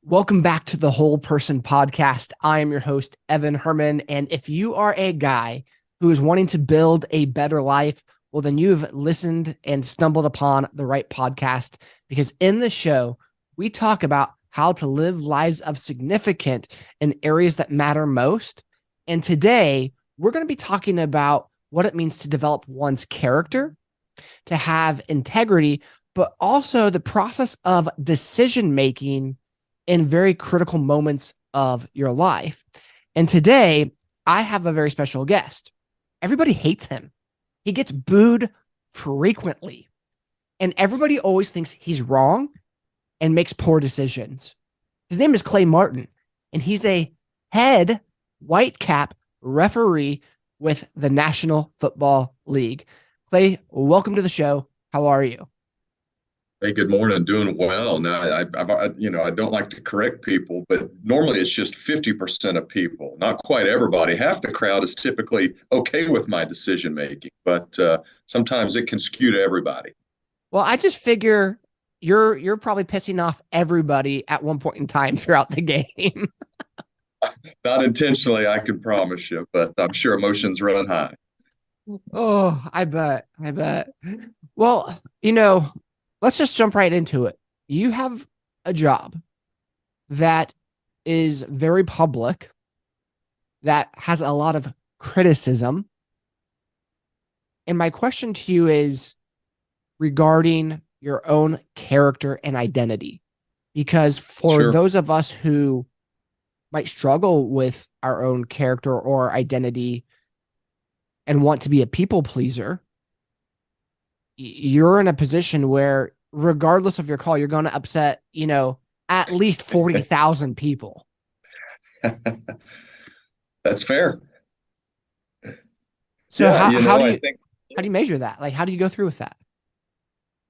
Welcome back to the Whole Person Podcast. I am your host, Evan Herrman. And if you are a guy who is wanting to build a better life, well, then you've listened and stumbled upon the right podcast, because in the show, we talk about how to live lives of significance in areas that matter most. And today, we're going to be talking about what it means to develop one's character, to have integrity, but also the process of decision making in very critical moments of your life. And today, I have a very special guest. Everybody hates him. He gets booed frequently, and everybody always thinks he's wrong and makes poor decisions. His name is Clay Martin, and he's a head whitecap referee with the National Football League. Clay, welcome to the show. How are you? Hey, good morning. Doing well. Now, I don't like to correct people, but normally it's just 50% of people, not quite everybody. Half the crowd is typically okay with my decision making, but sometimes it can skew to everybody. Well, I just figure you're probably pissing off everybody at one point in time throughout the game. Not intentionally, I can promise you, but I'm sure emotions run high. Oh, I bet. I bet. Well, let's just jump right into it. You have a job that is very public, that has a lot of criticism. And my question to you is regarding your own character and identity. Because for Sure. those of us who might struggle with our own character or identity and want to be a people pleaser, you're in a position where, regardless of your call, you're going to upset, at least 40,000 people. That's fair. So Yeah, how do I you think how do you measure that? Like, how do you go through with that?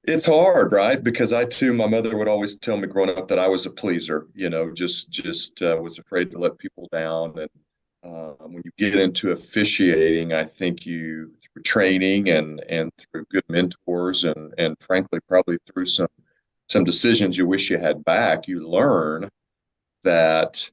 it's hard, right? Because I too, my mother would always tell me growing up that I was a pleaser, just was afraid to let people down. And when you get into officiating, I think you through training and through good mentors and frankly probably through some decisions you wish you had back, you learn that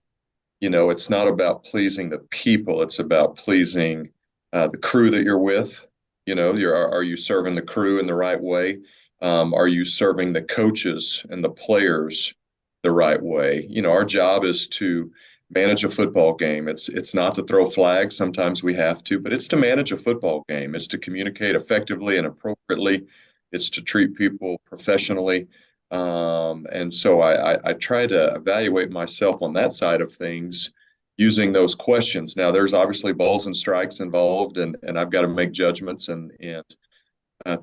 it's not about pleasing the people; it's about pleasing the crew that you're with. Are you serving the crew in the right way? Are you serving the coaches and the players the right way? Our job is to manage a football game. It's not to throw flags. Sometimes we have to, but it's to manage a football game. It's to communicate effectively and appropriately. It's to treat people professionally. And so I try to evaluate myself on that side of things using those questions. Now, there's obviously balls and strikes involved, and I've got to make judgments and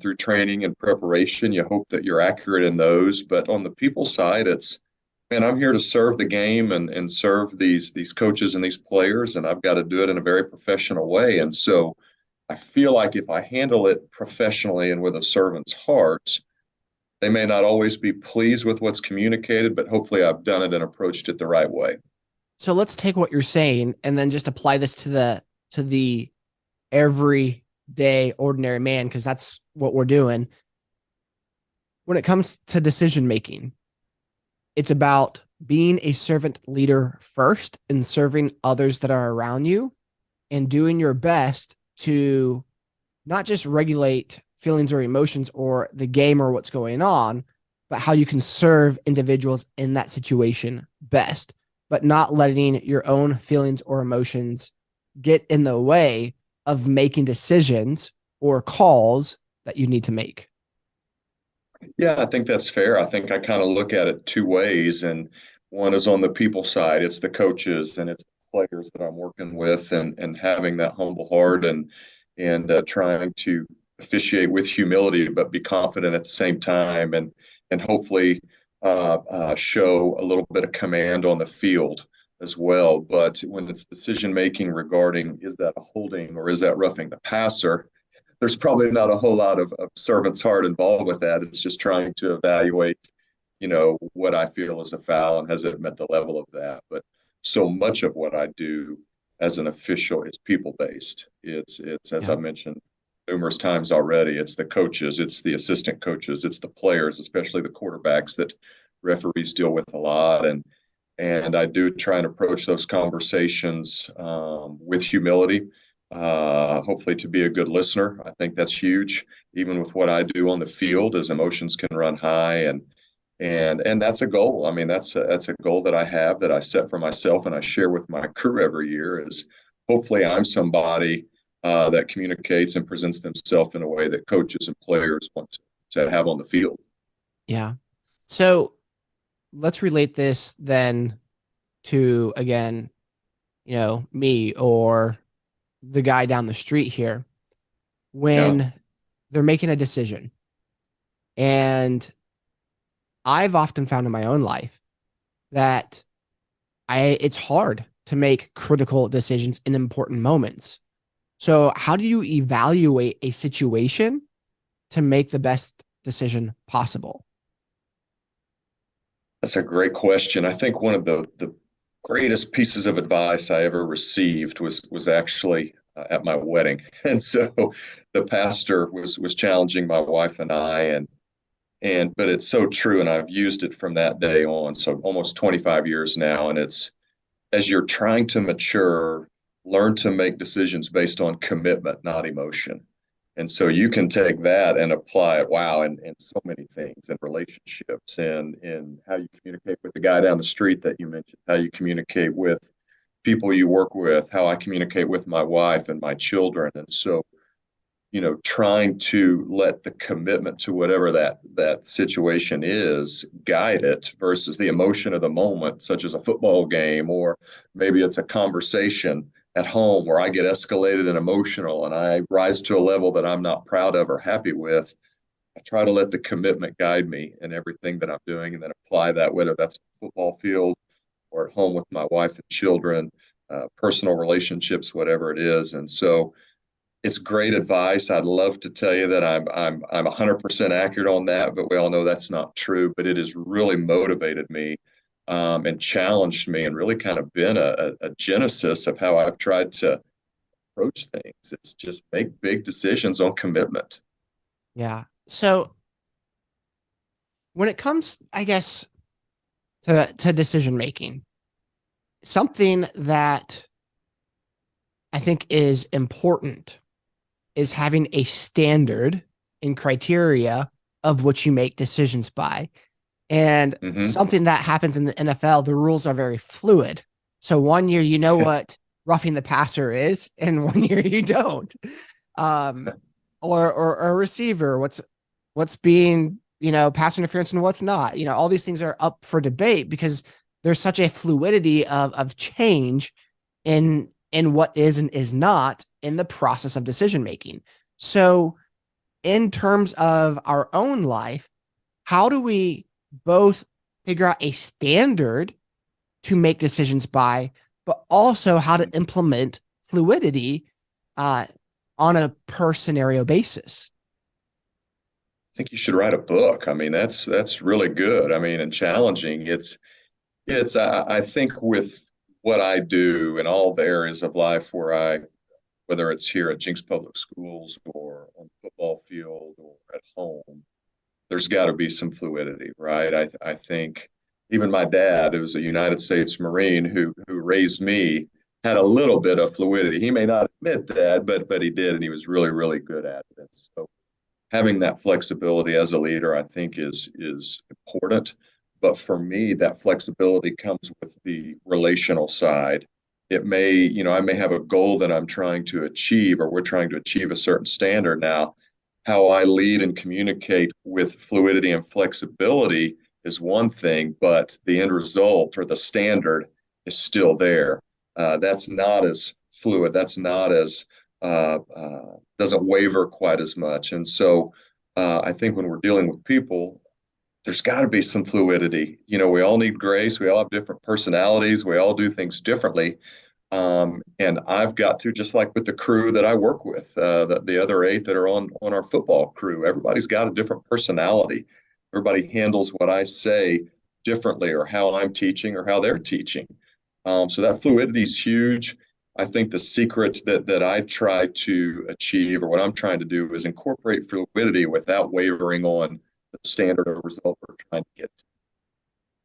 through training and preparation, you hope that you're accurate in those. But on the people side, it's man, I'm here to serve the game and serve these coaches and these players, and I've got to do it in a very professional way. And so I feel like if I handle it professionally and with a servant's heart, they may not always be pleased with what's communicated, but hopefully I've done it and approached it the right way. So let's take what you're saying and then just apply this to the everyday ordinary man, because that's what we're doing. When it comes to decision making, it's about being a servant leader first and serving others that are around you and doing your best to not just regulate feelings or emotions or the game or what's going on, but how you can serve individuals in that situation best, but not letting your own feelings or emotions get in the way of making decisions or calls that you need to make. Yeah, I think that's fair. I think I kind of look at it two ways, and one is on the people side. It's the coaches and it's the players that I'm working with, and having that humble heart and trying to officiate with humility, but be confident at the same time, and hopefully show a little bit of command on the field as well. But when it's decision making regarding is that a holding or is that roughing the passer, there's probably not a whole lot of servant's heart involved with that. It's just trying to evaluate, what I feel is a foul and has it met the level of that. But so much of what I do as an official is people based. It's as Yeah. I mentioned numerous times already. It's the coaches, it's the assistant coaches, it's the players, especially the quarterbacks that referees deal with a lot. And I do try and approach those conversations with humility, hopefully to be a good listener. I think that's huge, even with what I do on the field, as emotions can run high, and that's a goal. I mean, that's a goal that I have, that I set for myself and I share with my crew every year. Is hopefully I'm somebody that communicates and presents themselves in a way that coaches and players want to have on the field. Yeah. So let's relate this then to, again, me or the guy down the street here Yeah. when they're making a decision. And I've often found in my own life that it's hard to make critical decisions in important moments. So, how do you evaluate a situation to make the best decision possible? That's a great question. I think one of the greatest pieces of advice I ever received was actually at my wedding, and so the pastor was challenging my wife and I, and but it's so true, and I've used it from that day on, so almost 25 years now, and it's as you're trying to mature, learn to make decisions based on commitment, not emotion. And so you can take that and apply it, wow, in so many things, in relationships, and in how you communicate with the guy down the street that you mentioned, how you communicate with people you work with, how I communicate with my wife and my children. And so, trying to let the commitment to whatever that situation is guide it versus the emotion of the moment, such as a football game, or maybe it's a conversation at home where I get escalated and emotional and I rise to a level that I'm not proud of or happy with. I try to let the commitment guide me in everything that I'm doing, and then apply that, whether that's a football field or at home with my wife and children, personal relationships, whatever it is. And so it's great advice. I'd love to tell you that I'm 100% accurate on that, but we all know that's not true. But it has really motivated me, and challenged me, and really kind of been a genesis of how I've tried to approach things. It's just make big decisions on commitment. Yeah. So, when it comes, I guess, to decision making, something that I think is important is having a standard and criteria of which you make decisions by. And Mm-hmm. something that happens in the NFL, the rules are very fluid. So one year you know what roughing the passer is, and one year you don't. Um, or a receiver, what's being, pass interference and what's not. All these things are up for debate because there's such a fluidity of change in what is and is not in the process of decision making. So, in terms of our own life, how do we both figure out a standard to make decisions by, but also how to implement fluidity uh, on a per scenario basis? I think you should write a book. I mean, that's really good. I mean, and challenging. I think with what I do in all the areas of life whether it's here at Jinx Public Schools or on the football field or at home, there's got to be some fluidity, right? I think even my dad, who was a United States Marine who raised me, had a little bit of fluidity. He may not admit that, but he did, and he was really, really good at it. So having that flexibility as a leader, I think is important. But for me, that flexibility comes with the relational side. It may, I may have a goal that I'm trying to achieve, or we're trying to achieve a certain standard. Now, how I lead and communicate with fluidity and flexibility is one thing, but the end result or the standard is still there. That's not as fluid. That's not as doesn't waver quite as much. And so I think when we're dealing with people, there's got to be some fluidity. We all need grace. We all have different personalities. We all do things differently. And I've got to, just like with the crew that I work with, the other eight that are on our football crew, everybody's got a different personality. Everybody handles what I say differently, or how I'm teaching or how they're teaching. So that fluidity is huge. I think the secret that I try to achieve, or what I'm trying to do, is incorporate fluidity without wavering on the standard or result we're trying to get to.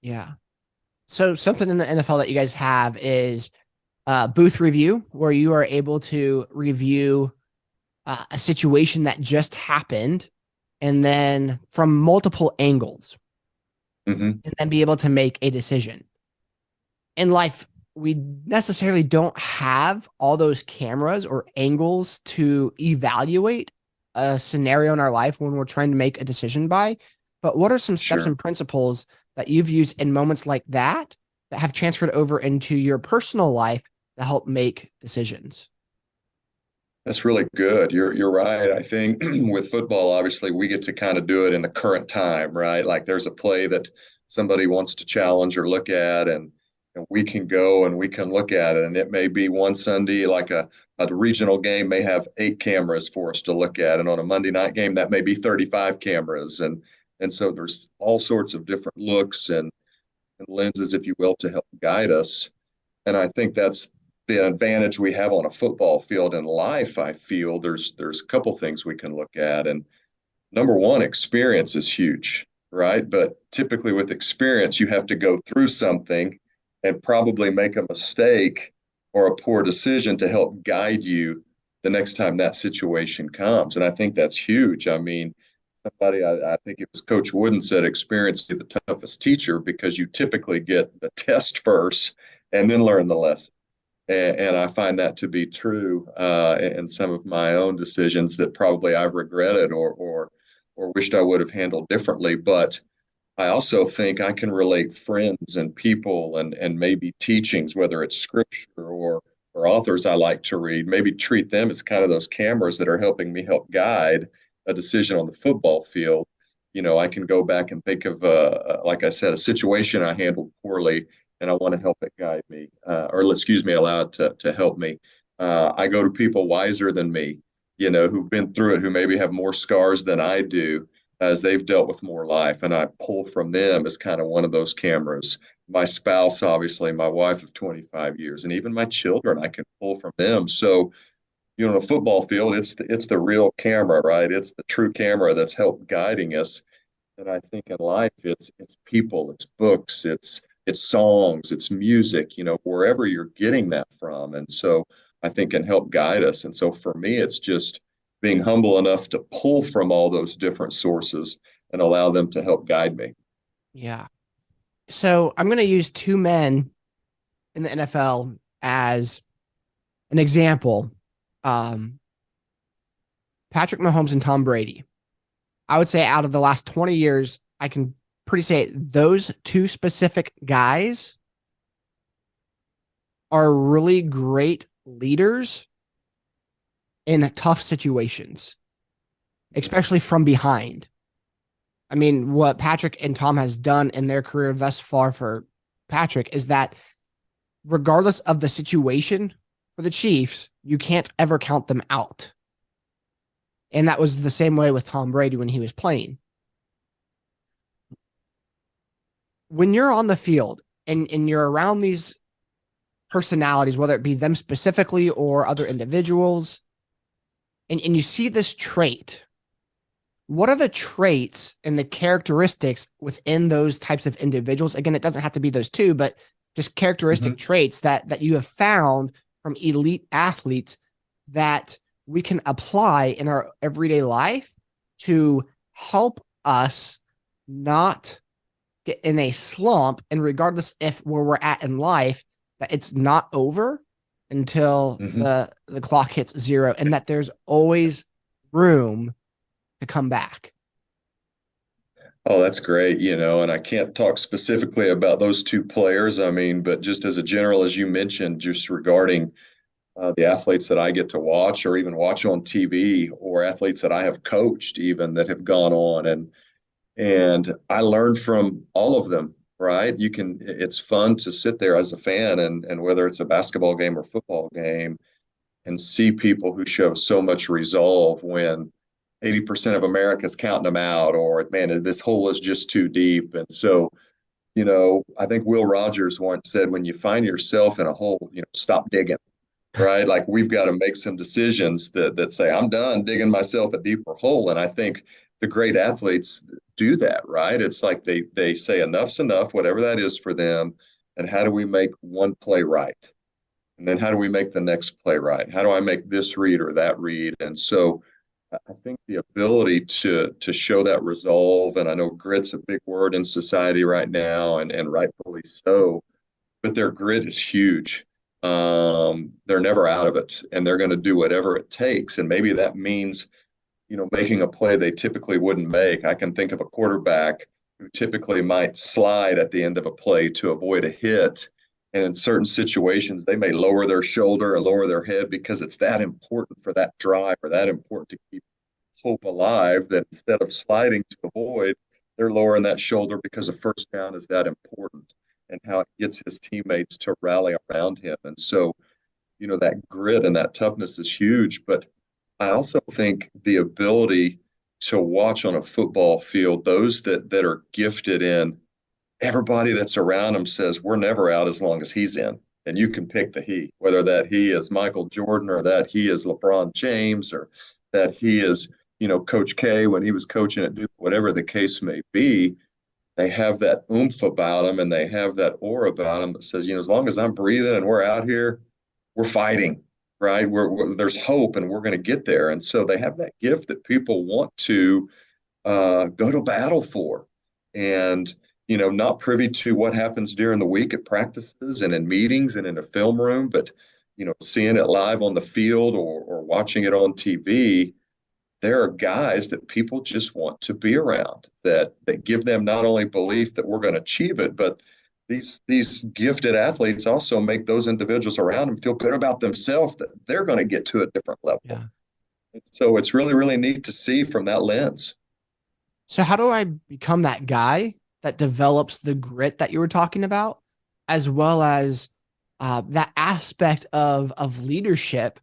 Yeah. So something in the NFL that you guys have is booth review, where you are able to review a situation that just happened, and then from multiple angles, Hmm. and then be able to make a decision. In life, we necessarily don't have all those cameras or angles to evaluate a scenario in our life when we're trying to make a decision by. But what are some steps Sure. and principles that you've used in moments like that have transferred over into your personal life to help make decisions? That's really good. You're right. I think with football, obviously, we get to kind of do it in the current time, right? Like there's a play that somebody wants to challenge or look at, and we can go and we can look at it. And it may be one Sunday, like a regional game may have 8 cameras for us to look at, and on a Monday night game, that may be 35 cameras, and so there's all sorts of different looks and lenses, if you will, to help guide us. And I think that's the advantage we have on a football field in life. I feel there's a couple things we can look at, and number one, experience is huge, right? But typically with experience, you have to go through something and probably make a mistake or a poor decision to help guide you the next time that situation comes. And I think that's huge. I mean, I think it was Coach Wooden said, experience is the toughest teacher because you typically get the test first and then learn the lesson. And I find that to be true in some of my own decisions that probably I've regretted or wished I would have handled differently. But I also think I can relate friends and people and maybe teachings, whether it's scripture or authors I like to read, maybe treat them as kind of those cameras that are helping me help guide a decision on the football field. You know, I can go back and think of, like I said, a situation I handled poorly, and I want to help it guide me, or excuse me, allow it to help me. I go to people wiser than me, you know, who've been through it, who maybe have more scars than I do, as they've dealt with more life. And I pull from them as kind of one of those cameras. My spouse, obviously, my wife of 25 years, and even my children, I can pull from them. So, you know, on a football field, it's the real camera, right? It's the true camera that's helped guiding us. And I think in life, it's people, it's books, it's songs, it's music, you know, wherever you're getting that from. And so I think can help guide us. And so for me, it's just being humble enough to pull from all those different sources and allow them to help guide me. Yeah. So I'm going to use two men in the NFL as an example. Um, Patrick Mahomes and Tom Brady. I would say out of the last 20 years, I can pretty say those two specific guys are really great leaders in tough situations, especially from behind. I mean, what Patrick and Tom has done in their career thus far for Patrick is that regardless of the situation for the Chiefs, you can't ever count them out. And that was the same way with Tom Brady when he was playing. When you're on the field and you're around these personalities, whether it be them specifically or other individuals, and you see this trait, what are the traits and the characteristics within those types of individuals? Again, it doesn't have to be those two, but just characteristic Mm-hmm. traits that you have found from elite athletes that we can apply in our everyday life to help us not get in a slump, and regardless if where we're at in life, that it's not over until Mm-hmm. the clock hits zero, and that there's always room to come back. Oh, that's great, you know, and I can't talk specifically about those two players. I mean, but just as a general, as you mentioned, just regarding the athletes that I get to watch or even watch on TV, or athletes that I have coached even that have gone on, and I learned from all of them, right? It's fun to sit there as a fan, and whether it's a basketball game or football game, and see people who show so much resolve when 80% of America's counting them out, or man, this hole is just too deep. And so, you know, I think Will Rogers once said, when you find yourself in a hole, you know, stop digging, right? Like we've got to make some decisions that say, I'm done digging myself a deeper hole. And I think the great athletes do that, right? It's like they say enough's enough, whatever that is for them. and how do we make one play right? And then how do we make the next play right? How do I make this read or that read? And so I think the ability to show that resolve, and I know grit's a big word in society right now, and rightfully so, but their grit is huge. They're never out of it, and they're going to do whatever it takes. And maybe that means, making a play they typically wouldn't make. I can think of a quarterback who typically might slide at the end of a play to avoid a hit. And in certain situations, they may lower their shoulder and lower their head because it's that important for that drive or that important to keep hope alive that instead of sliding to avoid, they're lowering that shoulder because a first down is that important and how it gets his teammates to rally around him. And so, that grit and that toughness is huge. But I also think the ability to watch on a football field, those that are gifted in, everybody that's around them says, we're never out as long as he's in. And you can pick the he, whether that he is Michael Jordan or that he is LeBron James or that he is, Coach K when he was coaching at Duke, whatever the case may be. They have that oomph about them and they have that aura about them that says, as long as I'm breathing and we're out here, we're fighting, right? There's hope and we're going to get there. And so they have that gift that people want to go to battle for. And, not privy to what happens during the week at practices and in meetings and in a film room, but, seeing it live on the field or watching it on TV, there are guys that people just want to be around that give them not only belief that we're going to achieve it, but these gifted athletes also make those individuals around them feel good about themselves that they're going to get to a different level. Yeah. So it's really, really neat to see from that lens. So how do I become that guy that develops the grit that you were talking about, as well as that aspect of leadership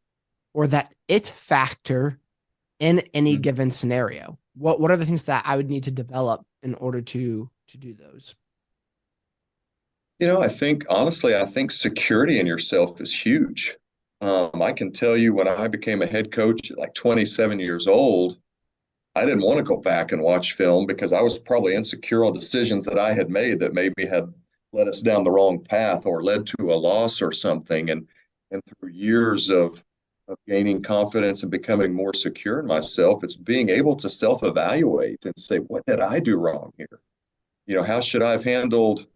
or that it factor in any given scenario? What are the things that I would need to develop in order to do those? I think security in yourself is huge. I can tell you when I became a head coach at like 27 years old, I didn't want to go back and watch film because I was probably insecure on decisions that I had made that maybe had led us down the wrong path or led to a loss or something. And through years of gaining confidence and becoming more secure in myself, it's being able to self-evaluate and say, what did I do wrong here? How should I have handled,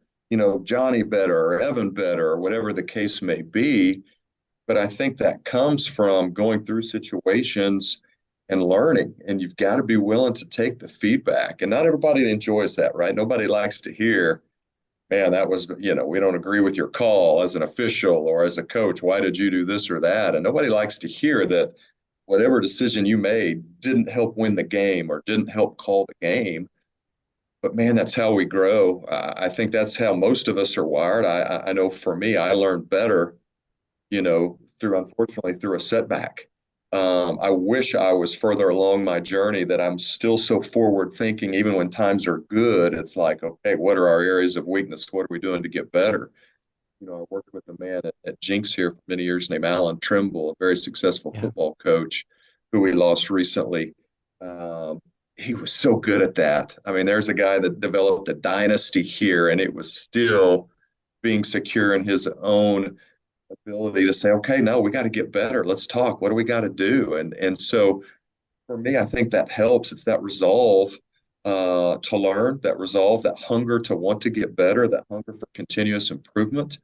Johnny better or Evan better or whatever the case may be. But I think that comes from going through situations and learning. And you've got to be willing to take the feedback. And not everybody enjoys that, right? Nobody likes to hear, man, that was, we don't agree with your call as an official or as a coach. Why did you do this or that? And nobody likes to hear that whatever decision you made didn't help win the game or didn't help call the game. But man, that's how we grow. I think that's how most of us are wired. I know for me, I learned better, unfortunately through a setback. I wish I was further along my journey that I'm still so forward thinking, even when times are good. It's like, okay, what are our areas of weakness? What are we doing to get better? I worked with a man at Jinx here for many years named Alan Trimble, a very successful football coach who we lost recently. He was so good at that. I mean, there's a guy that developed a dynasty here, and it was still being secure in his own ability to say, okay, no, we got to get better. Let's talk. What do we got to do? And so for me, I think that helps. It's that resolve to learn, that resolve, that hunger to want to get better, that hunger for continuous improvement,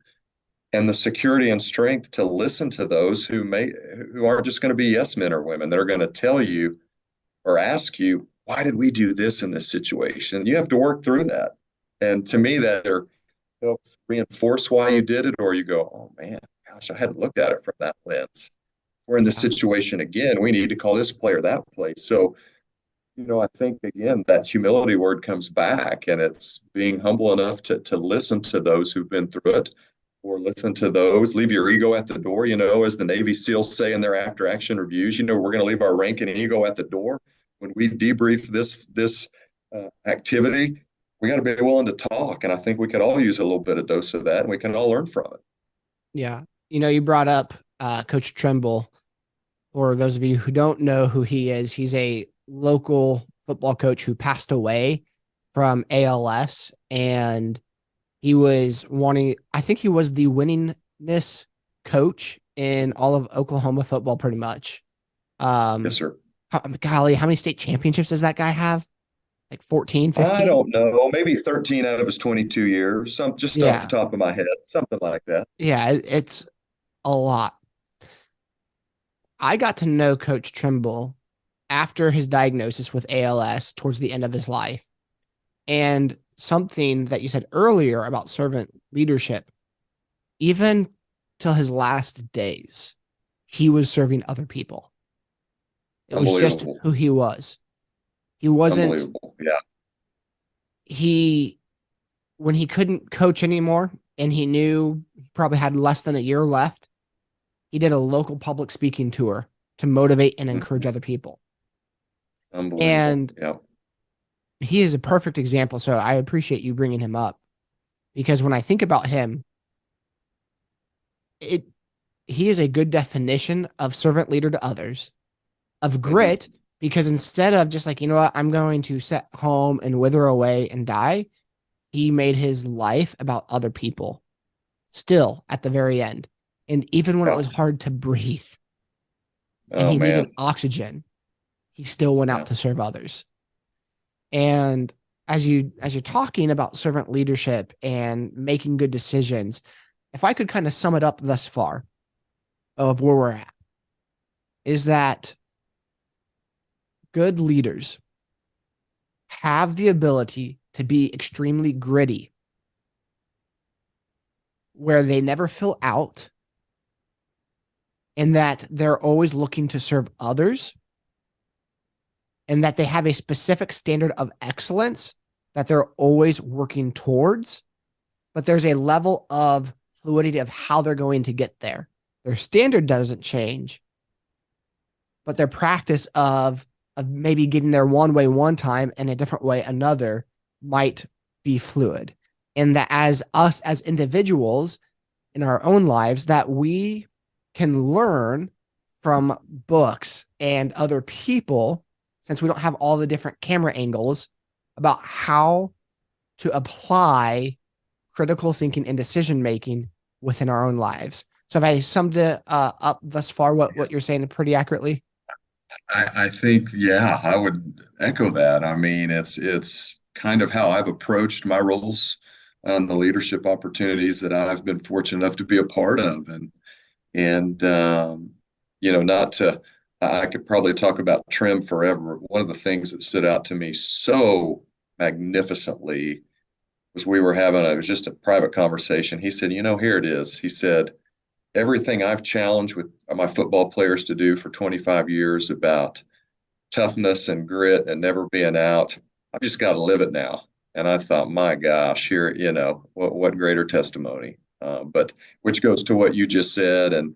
and the security and strength to listen to those who aren't just going to be yes men or women. They're going to tell you or ask you, why did we do this in this situation? You have to work through that. And to me, that helps reinforce why you did it, or you go, oh man, gosh, I hadn't looked at it from that lens. We're in this situation again. We need to call this player that play. So, I think again that humility word comes back, and it's being humble enough to listen to those who've been through it, or listen to those, leave your ego at the door, as the Navy SEALs say in their after action reviews, we're going to leave our rank and ego at the door. When we debrief this activity, we got to be willing to talk. And I think we could all use a little bit of dose of that, and we can all learn from it. Yeah. You brought up Coach Trimble. For those of you who don't know who he is, he's a local football coach who passed away from ALS. And He was wanting, I think he was the winningest coach in all of Oklahoma football, pretty much. Yes, Um, sir. Golly, how many state championships does that guy have? Like 14, I 15? don't know, maybe 13 out of his 22 years, some just off the Yeah. top of my head, something like that. Yeah. It's a lot. I got to know Coach Trimble after his diagnosis with ALS towards the end of his life. And something that you said earlier about servant leadership, even till his last days, he was serving other people. It was just Unbelievable. who he was. He wasn't, Unbelievable. Yeah. he, when he couldn't coach anymore and he knew he probably had less than a year left, he did a local public speaking tour to motivate and encourage Mhm. other people. Unbelievable. And Yeah. he is a perfect example. So I appreciate you bringing him up because when I think about him, it he is a good definition of servant leader to others, of Hmm. grit, because instead of just like, you know what, I'm going to sit home and wither away and die, he made his life about other people still at the very end. And even when it Yeah. was hard to breathe and Oh he needed man. oxygen, he still went out Yeah. to serve others. And as you're talking about servant leadership and making good decisions, if I could kind of sum it up thus far of where we're at, is that good leaders have the ability to be extremely gritty, where they never fill out and that they're always looking to serve others and that they have a specific standard of excellence that they're always working towards, but there's a level of fluidity of how they're going to get there. Their standard doesn't change, but their practice of maybe getting there one way one time and a different way another might be fluid. And that as us as individuals in our own lives, that we can learn from books and other people, since we don't have all the different camera angles, about how to apply critical thinking and decision making within our own lives. So, if I summed it up thus far, what you're saying pretty accurately. I think, yeah, I would echo that. I mean, it's kind of how I've approached my roles and the leadership opportunities that I've been fortunate enough to be a part of. And not to, I could probably talk about Trim forever. One of the things that stood out to me so magnificently was we were having it was just a private conversation. He said, here it is. He said, everything I've challenged with my football players to do for 25 years about toughness and grit and never being out. I've just got to live it now. And I thought, my gosh, here, what greater testimony. But which goes to what you just said and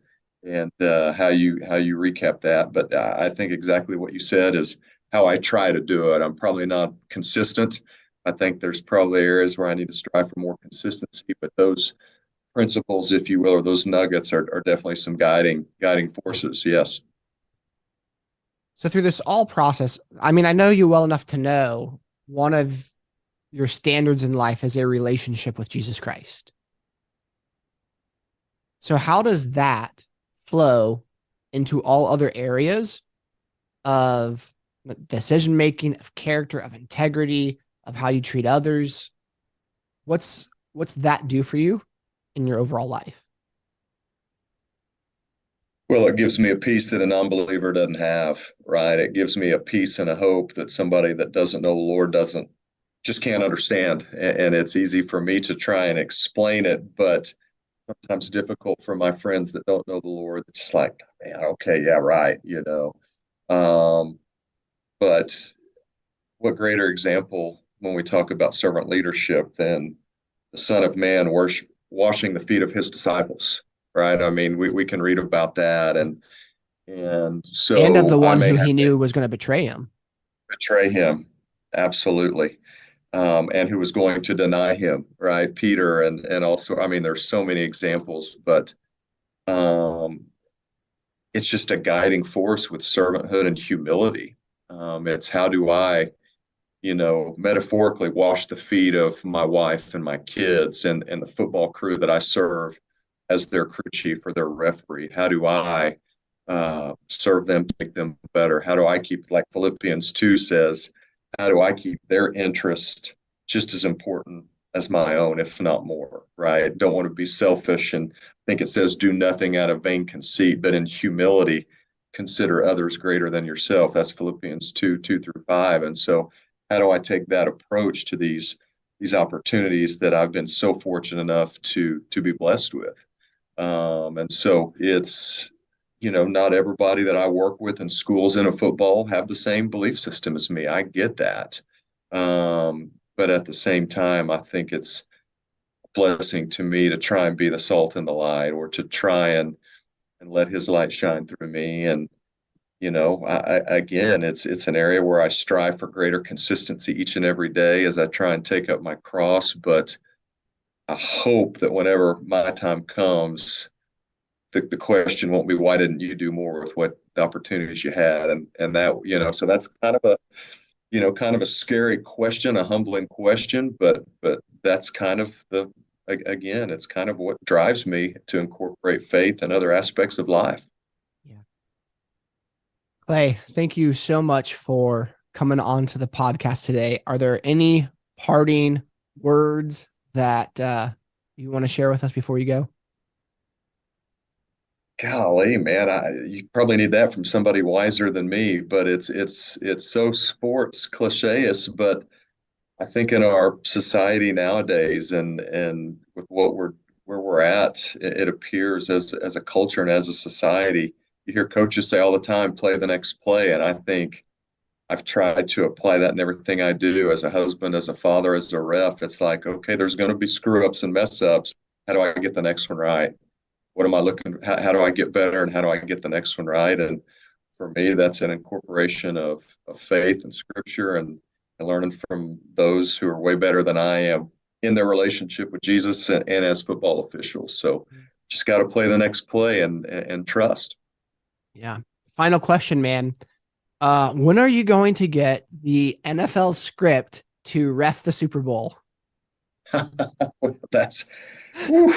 how you recap that. But I think exactly what you said is how I try to do it. I'm probably not consistent. I think there's probably areas where I need to strive for more consistency, but those principles, if you will, or those nuggets are definitely some guiding forces. Yes. So, through this all process, I mean, I know you well enough to know one of your standards in life is a relationship with Jesus Christ. So, how does that flow into all other areas of decision making, of character, of integrity, of how you treat others? What's that do for you in your overall life? Well, it gives me a peace that a non-believer doesn't have, right? It gives me a peace and a hope that somebody that doesn't know the Lord doesn't just can't understand. And it's easy for me to try and explain it, but sometimes difficult for my friends that don't know the Lord. It's just like, man, okay, yeah, right. But what greater example when we talk about servant leadership than the Son of Man washing the feet of his disciples, right? I mean, we can read about that, and And of the so I one may who have he to knew was going to betray him. betray him, absolutely, and who was going to deny him, right? Peter, and also, I mean, there's so many examples, but um, it's just a guiding force with servanthood and humility. It's how do I metaphorically wash the feet of my wife and my kids and the football crew that I serve as their crew chief or their referee? How do I serve them, make them better? How do I keep, like Philippians 2 says, how do I keep their interest just as important as my own, if not more, right? Don't want to be selfish. And I think it says, do nothing out of vain conceit, but in humility, consider others greater than yourself. That's Philippians 2, 2 through 5. And so how do I take that approach to these opportunities that I've been so fortunate enough to be blessed with? And so it's, not everybody that I work with in schools and in football have the same belief system as me. I get that. But at the same time, I think it's a blessing to me to try and be the salt in the light, or to try and let his light shine through me. And again, it's an area where I strive for greater consistency each and every day as I try and take up my cross. But I hope that whenever my time comes, the question won't be, why didn't you do more with what the opportunities you had? And that, so that's kind of a scary question, a humbling question, but that's kind of again, it's kind of what drives me to incorporate faith and other aspects of life. Yeah. Clay, thank you so much for coming on to the podcast today. Are there any parting words that you want to share with us before you go? Golly, man, you probably need that from somebody wiser than me, but it's so sports cliche-ish, but I think in our society nowadays and with where we're at, it appears as a culture and as a society, you hear coaches say all the time, play the next play. And I think I've tried to apply that in everything I do as a husband, as a father, as a ref. It's like, okay, there's going to be screw ups and mess ups. How do I get the next one right? What am I looking, how do I get better and how do I get the next one right? And for me, that's an incorporation of faith and scripture and learning from those who are way better than I am in their relationship with Jesus and as football officials. So just got to play the next play and trust. Yeah. Final question, man. When are you going to get the NFL script to ref the Super Bowl? that's whew,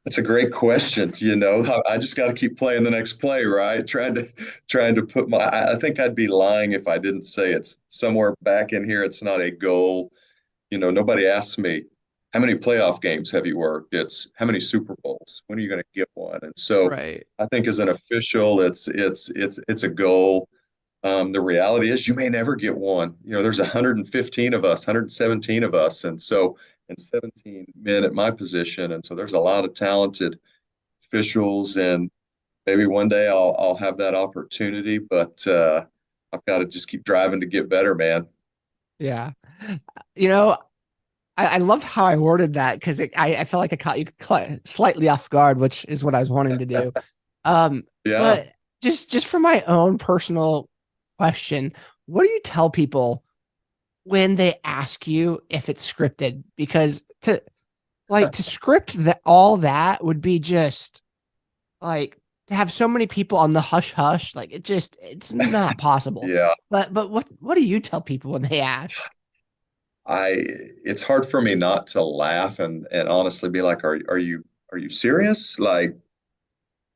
that's a great question. I just got to keep playing the next play, right? Trying to put my. I think I'd be lying if I didn't say it's somewhere back in here. It's not a goal. Nobody asks me how many playoff games have you worked. It's how many Super Bowls. When are you going to get one? And so Right. I think as an official, it's a goal. The reality is you may never get one. There's 115 of us, 117 of us, and 17 men at my position, and so there's a lot of talented officials, and maybe one day I'll have that opportunity, but I've got to just keep driving to get better, man. Yeah. You know, I love how I worded that because I felt like I caught you slightly off guard, which is what I was wanting to do. Um, Yeah. but just for my own personal question, what do you tell people when they ask you if it's scripted? Because to script that all that would be just like to have so many people on the hush hush, like it's not possible. Yeah. But what do you tell people when they ask? I it's hard for me not to laugh and honestly be like, are you serious? Like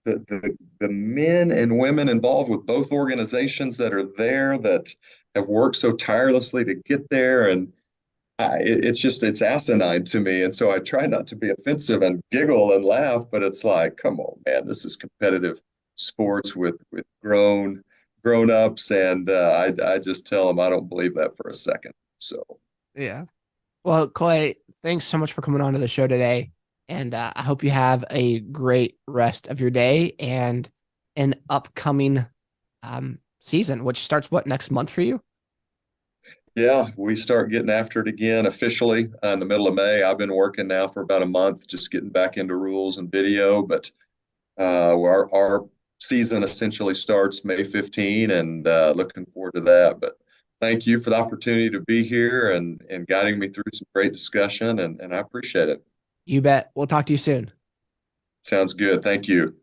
the men and women involved with both organizations that are there that have worked so tirelessly to get there, and it's asinine to me. And so I try not to be offensive and giggle and laugh, but it's like, come on, man, this is competitive sports with grown ups, and I just tell them I don't believe that for a second. So Yeah. Well, Clay, thanks so much for coming on to the show today. And I hope you have a great rest of your day and an upcoming season, which starts what, next month for you? yeah, we start getting after it again officially in the middle of May. I've been working now for about a month, just getting back into rules and video, but our season essentially starts May 15, and looking forward to that. But thank you for the opportunity to be here and guiding me through some great discussion, and I appreciate it. You bet. We'll talk to you soon. Sounds good. Thank you.